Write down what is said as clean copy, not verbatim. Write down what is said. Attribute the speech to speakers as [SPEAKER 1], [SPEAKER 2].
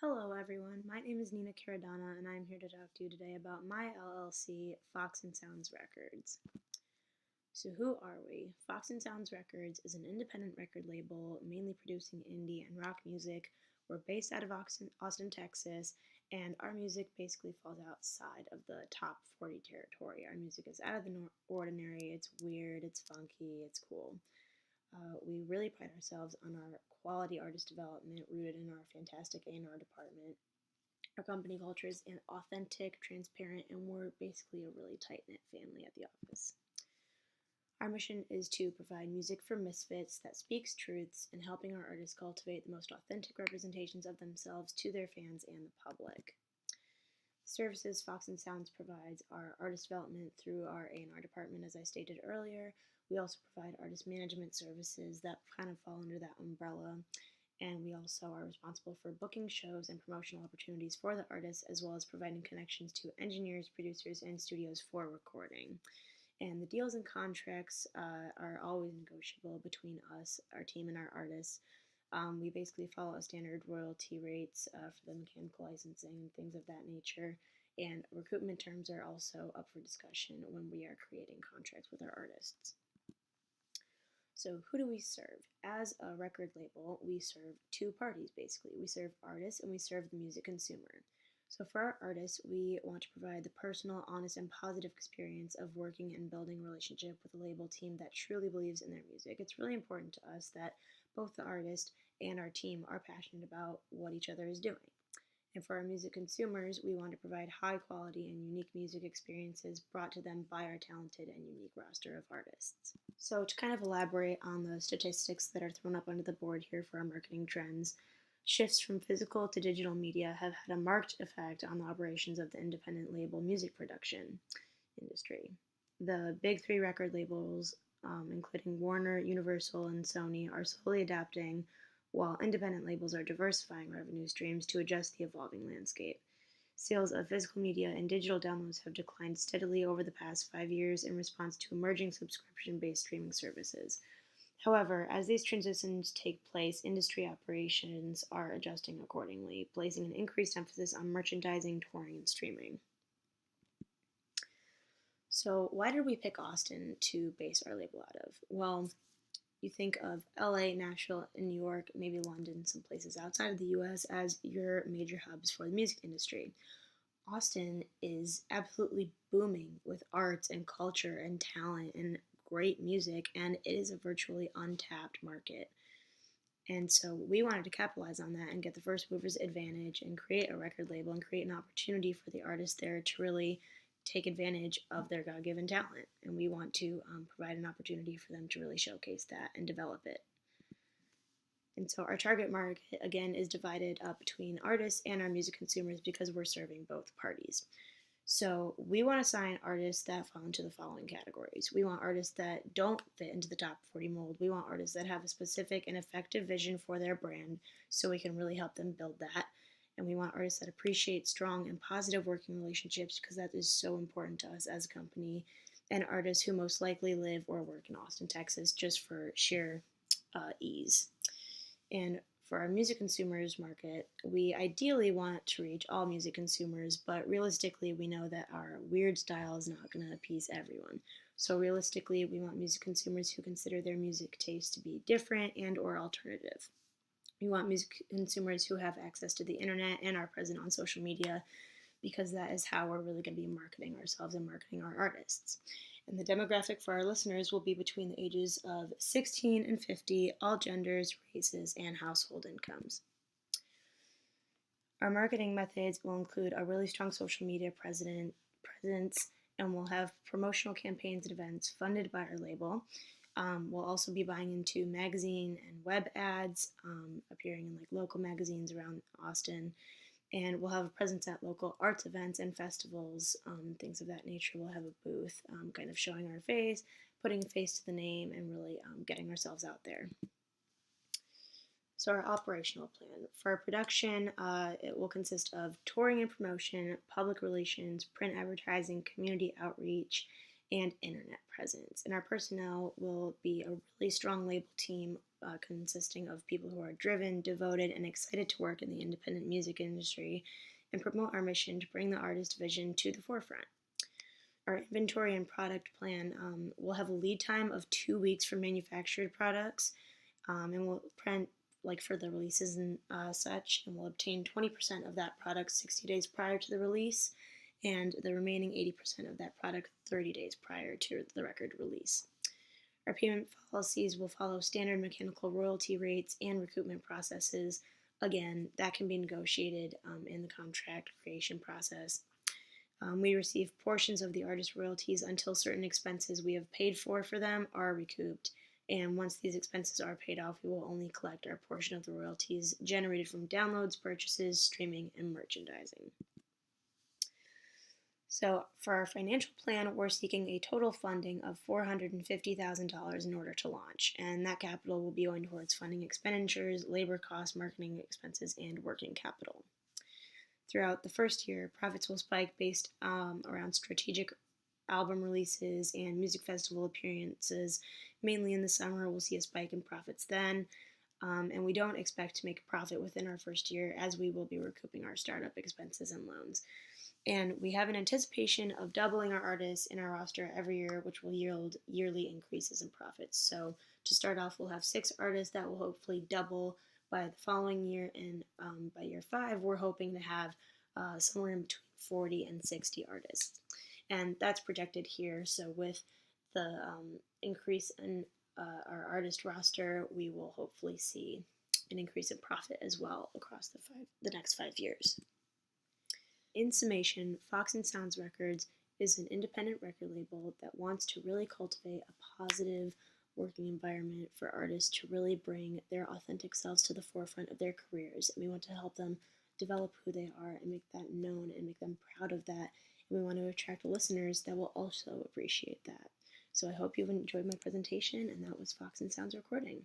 [SPEAKER 1] Hello, everyone. My name is Nina Caradonna, and I'm here to talk to you today about my LLC, Fox and Sounds Records. So, who are we? Fox and Sounds Records is an independent record label mainly producing indie and rock music. We're based out of Austin, Texas, and our music basically falls outside of the top 40 territory. Our music is out of the ordinary, it's weird, it's funky, it's cool. We really pride ourselves on our quality artist development rooted in our fantastic A&R department. Our company culture is authentic, transparent, and we're basically a really tight-knit family at the office. Our mission is to provide music for misfits that speaks truths and helping our artists cultivate the most authentic representations of themselves to their fans and the public. The services Fox and Sounds provides are artist development through our A&R department, as I stated earlier. We also provide artist management services that kind of fall under that umbrella. And we also are responsible for booking shows and promotional opportunities for the artists, as well as providing connections to engineers, producers, and studios for recording. And the deals and contracts are always negotiable between us, our team, and our artists. We basically follow a standard royalty rates for the mechanical licensing and things of that nature. And recruitment terms are also up for discussion when we are creating contracts with our artists. So, who do we serve? As a record label, we serve two parties basically. We serve artists and we serve the music consumer. So, for our artists, we want to provide the personal, honest, and positive experience of working and building a relationship with a label team that truly believes in their music. It's really important to us that both the artist and our team are passionate about what each other is doing. And for our music consumers, we want to provide high quality and unique music experiences brought to them by our talented and unique roster of artists. So, to kind of elaborate on the statistics that are thrown up onto the board here for our marketing trends, shifts from physical to digital media have had a marked effect on the operations of the independent label music production industry. The big three record labels, including Warner, Universal, and Sony, are slowly adapting, while independent labels are diversifying revenue streams to adjust the evolving landscape. Sales of physical media and digital downloads have declined steadily over the past 5 years in response to emerging subscription-based streaming services. However, as these transitions take place, industry operations are adjusting accordingly, placing an increased emphasis on merchandising, touring, and streaming. So, why did we pick Austin to base our label out of? Well, you think of LA, Nashville, and New York, maybe London, some places outside of the US as your major hubs for the music industry. Austin is absolutely booming with arts and culture and talent and great music, and it is a virtually untapped market. And so we wanted to capitalize on that and get the first movers advantage and create a record label and create an opportunity for the artists there to really take advantage of their God-given talent. And we want to provide an opportunity for them to really showcase that and develop it. And so our target market, again, is divided up between artists and our music consumers because we're serving both parties. So we want to sign artists that fall into the following categories. We want artists that don't fit into the top 40 mold. We want artists that have a specific and effective vision for their brand so we can really help them build that. And we want artists that appreciate strong and positive working relationships because that is so important to us as a company. And artists who most likely live or work in Austin, Texas, just for sheer ease. And for our music consumers market, we ideally want to reach all music consumers, but realistically, we know that our weird style is not going to appease everyone. So realistically, we want music consumers who consider their music taste to be different and or alternative. We want music consumers who have access to the internet and are present on social media because that is how we're really going to be marketing ourselves and marketing our artists. And the demographic for our listeners will be between the ages of 16 and 50, all genders, races, and household incomes. Our marketing methods will include a really strong social media presence, and we'll have promotional campaigns and events funded by our label. We'll also be buying into magazine and web ads, appearing in like local magazines around Austin. And we'll have a presence at local arts events and festivals, things of that nature. We'll have a booth, kind of showing our face, putting a face to the name, and really getting ourselves out there. So our operational plan. For our production, it will consist of touring and promotion, public relations, print advertising, community outreach, and internet presence. And our personnel will be a really strong label team consisting of people who are driven, devoted, and excited to work in the independent music industry and promote our mission to bring the artist vision to the forefront. Our inventory and product plan will have a lead time of 2 weeks for manufactured products, and we'll print like for the releases and such, and we'll obtain 20% of that product 60 days prior to the release, and the remaining 80% of that product 30 days prior to the record release. Our payment policies will follow standard mechanical royalty rates and recoupment processes. Again, that can be negotiated in the contract creation process. We receive portions of the artist royalties until certain expenses we have paid for them are recouped. And once these expenses are paid off, we will only collect our portion of the royalties generated from downloads, purchases, streaming, and merchandising. So for our financial plan, we're seeking a total funding of $450,000 in order to launch, and that capital will be going towards funding expenditures, labor costs, marketing expenses, and working capital. Throughout the first year, profits will spike based around strategic album releases and music festival appearances. Mainly in the summer, we'll see a spike in profits then, and we don't expect to make a profit within our first year as we will be recouping our startup expenses and loans. And we have an anticipation of doubling our artists in our roster every year, which will yield yearly increases in profits. So to start off, we'll have 6 artists that will hopefully double by the following year, and by year 5, we're hoping to have somewhere in between 40 and 60 artists. And that's projected here. So with the increase in our artist roster, we will hopefully see an increase in profit as well across the next 5 years. In summation, Fox and Sounds Records is an independent record label that wants to really cultivate a positive working environment for artists to really bring their authentic selves to the forefront of their careers. And we want to help them develop who they are and make that known and make them proud of that. And we want to attract listeners that will also appreciate that. So I hope you've enjoyed my presentation, and that was Fox and Sounds Recording.